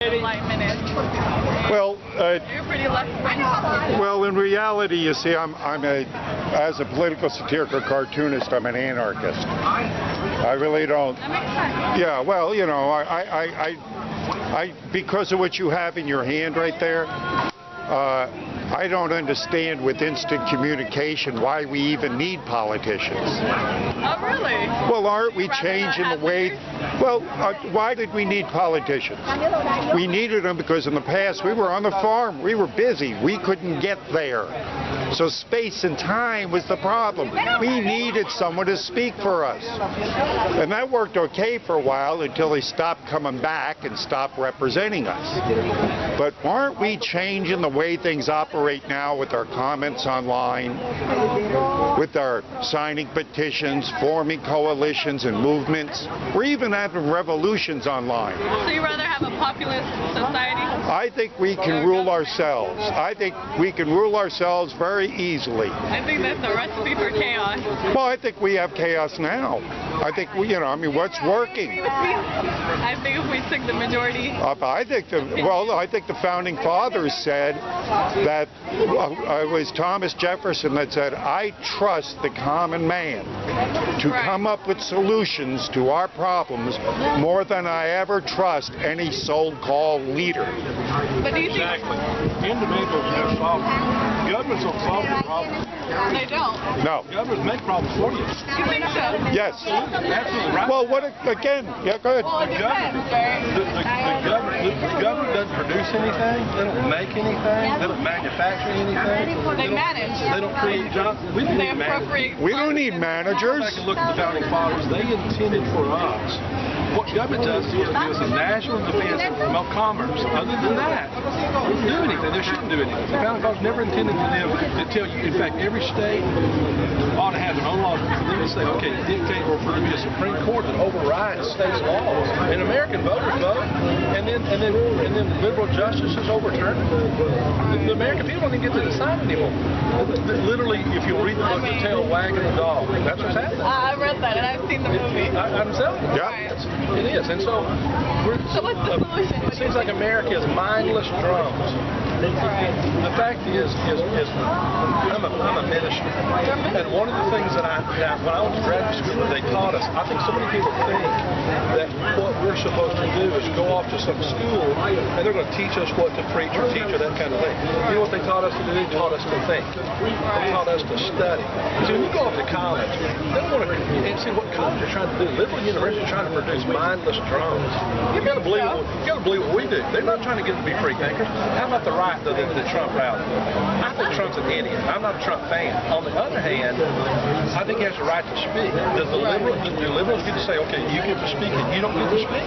Enlightenment. Well, You're pretty left-wing. well, in reality, you see, as a political satirical cartoonist, I'm an anarchist. I really don't. That makes sense. Yeah, well, you know, because of what you have in your hand right there, I don't understand with instant communication why we even need politicians. Oh, really? Well, aren't we changing the way? Well, why did we need politicians? We needed them because in the past we were on the farm, we were busy, we couldn't get there. So space and time was the problem. We needed someone to speak for us. And that worked okay for a while until they stopped coming back and stopped representing us. But aren't we changing the way things operate now with our comments online, with our signing petitions, forming coalitions and movements? We're even having revolutions online. So you rather have a populist society? I think we can rule ourselves. I think we can rule ourselves very easily. I think that's a recipe for chaos. Well, I think we have chaos now. I think we, you know, I mean, what's working? I think if we took the majority. I think the founding fathers said that it was Thomas Jefferson that said, "I trust the common man to come up with solutions to our problems more than I ever trust any so-called leader." But do you think Individuals have solved it. Governments don't solve the problem. they don't? No. Governments make problems for you. You think so? Yes. Absolutely right. Well, again? Yeah, go ahead. Well, it depends, right? The government doesn't produce anything. They don't make anything. They don't manufacture anything. They manage. They don't create jobs. We don't They need managers. appropriate. We don't need managers. Back and look at the founding fathers. They intended for us. What government does is it gives us a national defense and promote commerce. Other than that, they don't do anything. They shouldn't do anything. The founding fathers never intended for them to tell you. In fact, every state ought to have their own laws. For them to say, okay, dictate, or for there to be a Supreme Court that overrides states' laws. And American voters vote, and then liberal justices overturn it. The American people don't even get to decide anymore. Literally, if you read the book, The Tail Wagging the Dog, that's what's happening. I read that and I've seen the movie. I'm telling you. Yeah. It is. And so, So what's the solution? it seems like America is mindless drones. The fact is I'm a minister. And one of the things that when I went to graduate school, they taught us, I think so many people think that what we're supposed to do is go off to some school and they're going to teach us what to preach or teach or that kind of thing. You know what they taught us to do? They taught us to think. They taught us to study. See, when you go off to college, they don't want to, and see what college is trying to do. Liberal university is trying to produce mindless drones. You got to believe what we do. They're not trying to get them to be free thinkers. How about the right, the Trump rally? I think Trump's an idiot. I'm not a Trump fan. On the other hand, I think he has a right to speak. Do liberals get to say, okay, you get to speak and you don't get to speak?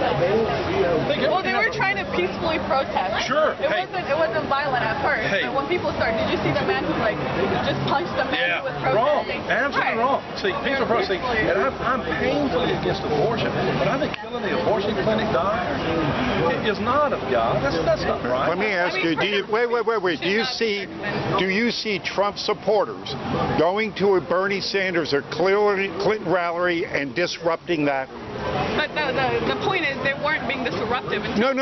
Well, they were trying to peacefully protest. Sure. It wasn't violent at first. Hey. But when people started, did you see the man who just punched the man who was protesting? Wrong. Absolutely wrong. See, people are protesting, and I'm painfully against abortion, but I think killing the abortion clinic doctor is not of God. That's not right. Let me ask you, wait. Do you see Trump supporters going to a Bernie Sanders or Clinton rally and disrupting that? But the point is, they weren't being disruptive. No.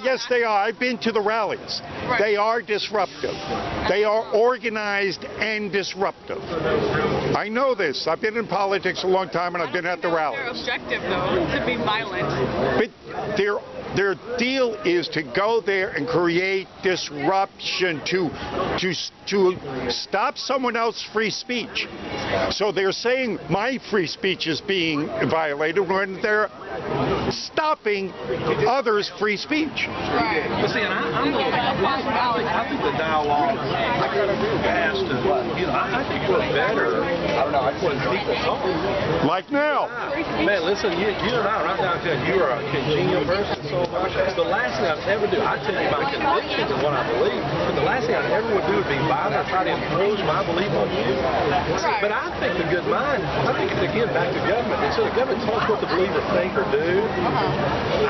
Yes, they are. I've been to the rallies. Right. They are disruptive. They are organized and disruptive. I know this. I've been in politics a long time, and I've been at the rallies. Their objective, though, to be violent. But their deal is to go there and create disruption to stop someone else's free speech. So they're saying my free speech is being violated when they're stopping others' free speech. Right. But see, and I think the dialogue has to, I think we're better when people talk. Like now. Man, listen, you and I, right now, you are a congenial person so much. The last thing I'd ever do, I tell you my convictions and what I believe, but the last thing I'd ever would do would be Biden or try to impose my belief on you. But I think the good mind, I think, again, back to government. So the government tells us what to believe or think or do.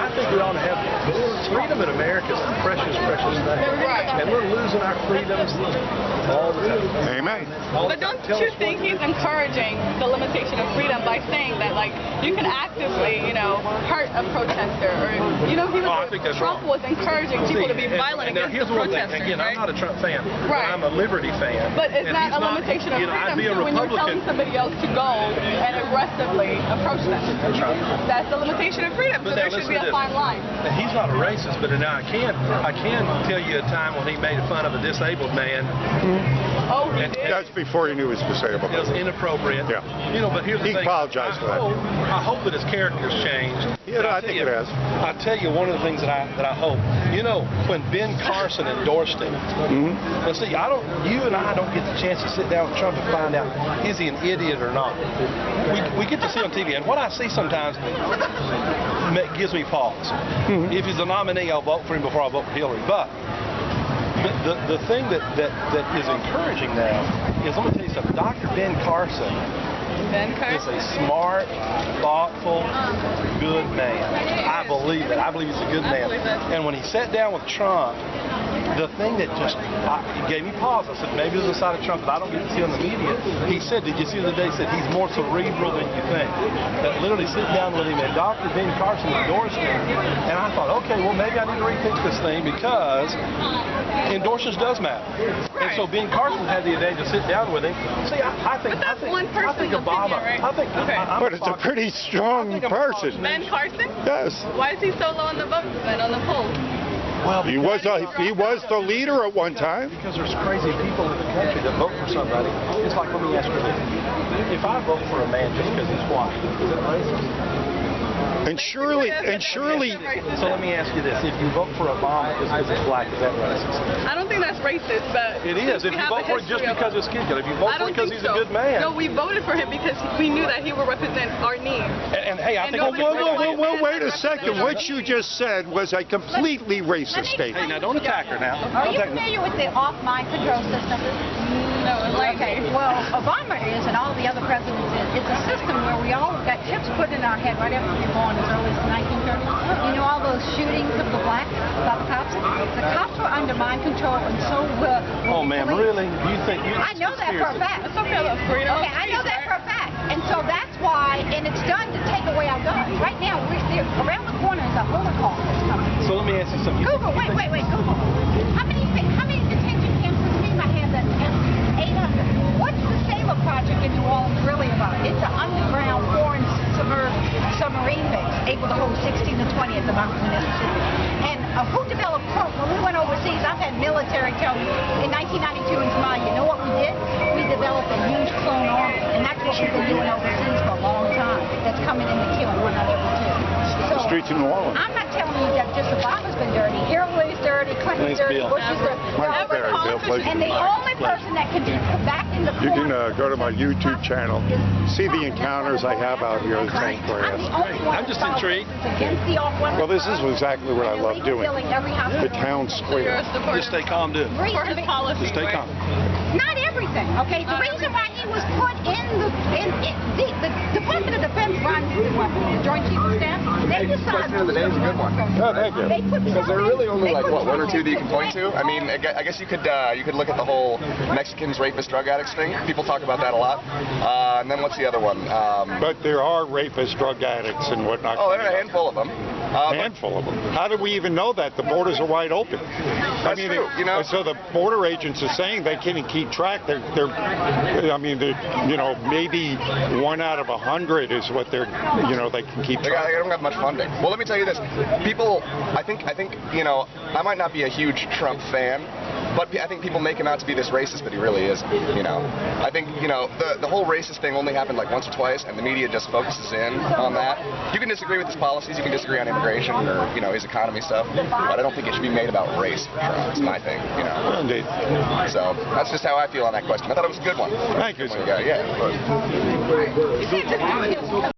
I think we ought to have freedom in America is the precious, precious thing. And we're losing our freedoms all the time. Amen. But don't you think he's encouraging the limitation of freedom by saying that, like, you can actively, hurt a protester, or, I think that's Trump was encouraging people to be violent against here's one thing. protesters, Again, right? I'm not a Trump fan. Right. I'm a Liberty fan. But it's not a limitation of freedom I'd be a when you're telling Republican. somebody else to go and aggressively approach them. That's the limitation of freedom, so there should be a fine line. And he's not a racist, but now I can tell you a time when he made fun of a disabled man. Oh, he did? That's before he knew he was disabled. It was inappropriate. Yeah. But here's the thing. He apologized for that. I hope that his character's changed. Yeah, I think it has. I tell you, one of the things that I hope, when Ben Carson endorsed him, let's see, you and I don't get the chance to sit down with Trump and find out, is he an idiot or not? We get to see on TV, and what I see sometimes gives me pause. If he's a nominee, I'll vote for him before I vote for Hillary. But the thing that is encouraging now is, I'm going to tell you something. Dr. Ben Carson is a smart, thoughtful, good man. I believe that. I believe he's a good man. And when he sat down with Trump, the thing that just gave me pause, I said, maybe it was the side of Trump that I don't get to see on the media. He said, did you see the other day, he said, he's more cerebral than you think. That literally sit down with him, and Dr. Ben Carson endorsed him. And I thought, okay, well, maybe I need to rethink this thing, because endorsements does matter. And so Ben Carson had the idea to sit down with him. See, I think Obama. Opinion, right? But it's a pretty strong person. Ben Carson? Yes. Why is he so low on the vote then, on the polls? Well, he was the leader at one time. Because there's crazy people in the country that vote for somebody. It's like, let me ask you this. If I vote for a man just because he's white, is it racist? And surely, So let me ask you this: if you vote for Obama just because he's black, is that racist? I don't think that's racist, but it is. If you vote for him just because he's skin color, if you vote for him because he's a good man. No, we voted for him because we knew that he would represent our needs. And hey, I think. Well, wait a second. What you just said was a completely racist statement. Hey, now don't attack her now. Are you familiar with the off-mind control system? No, Okay, well, Obama is, and all the other presidents is. It's a system where we all got chips put in our head right after we were born as early as the 1930s. You know, all those shootings of the black cops? The cops were under mind control, and so were Oh, man, really? You think you... I know that for a fact. It's okay, look, freedom. Okay, I know that for a fact. And so that's why, and it's done to take away our guns. Right now, around the corner is a Holocaust that's coming. So let me ask you something. Google, wait, Google. How many detention camps does FEMA have that 800? What's the Sailor Project in New Orleans really about? It's an underground foreign submarine base able to hold 16 to 20 at the mouth of Mississippi. And who developed Coke? When we went overseas, I've had military tell me in 1992 in Somalia, you know what we did? We developed a huge clone army, and that's what we've been doing overseas for a long time. That's coming in to kill one another too. So, Streets in New Orleans. I'm not telling you that just Obama's been dirty. Hillary's dirty, Clinton's dirty, Bill. Bush is dirty. Mike's very Bill, please. And the only person that can be back in the You corner... can go to my YouTube channel, see the encounters I have out here in St. Clair. I'm just intrigued. Well, this is exactly what I love doing. The town square. Just stay calm, dude. For his policy. Just stay calm. Not everything, okay? The reason why he was put in the Department of Defense runs the Joint Chiefs of Staff. They decide. Question of the day is a good one. Oh, thank you. Because there are really only like what, one or two that you can point to. I mean, I guess you could look at the whole Mexicans, rapists, drug addicts thing. People talk about that a lot. And then what's the other one? But there are rapists, drug addicts, and whatnot. Oh, there are a handful of them. A handful of them. How do we even know that? The borders are wide open. That's true, you know. So the border agents are saying they can't keep track. Maybe 1 out of 100 is what they can keep track. They don't have much funding. Well, let me tell you this. People, I think, I might not be a huge Trump fan, but I think people make him out to be this racist, but he really isn't. I think, the whole racist thing only happened like once or twice, and the media just focuses in on that. You can disagree with his policies, you can disagree on immigration or, his economy stuff, but I don't think it should be made about race. It's my thing, Indeed. So that's just how I feel on that question. I thought it was a good one. Thank you, sir. Yeah, of course. You can't just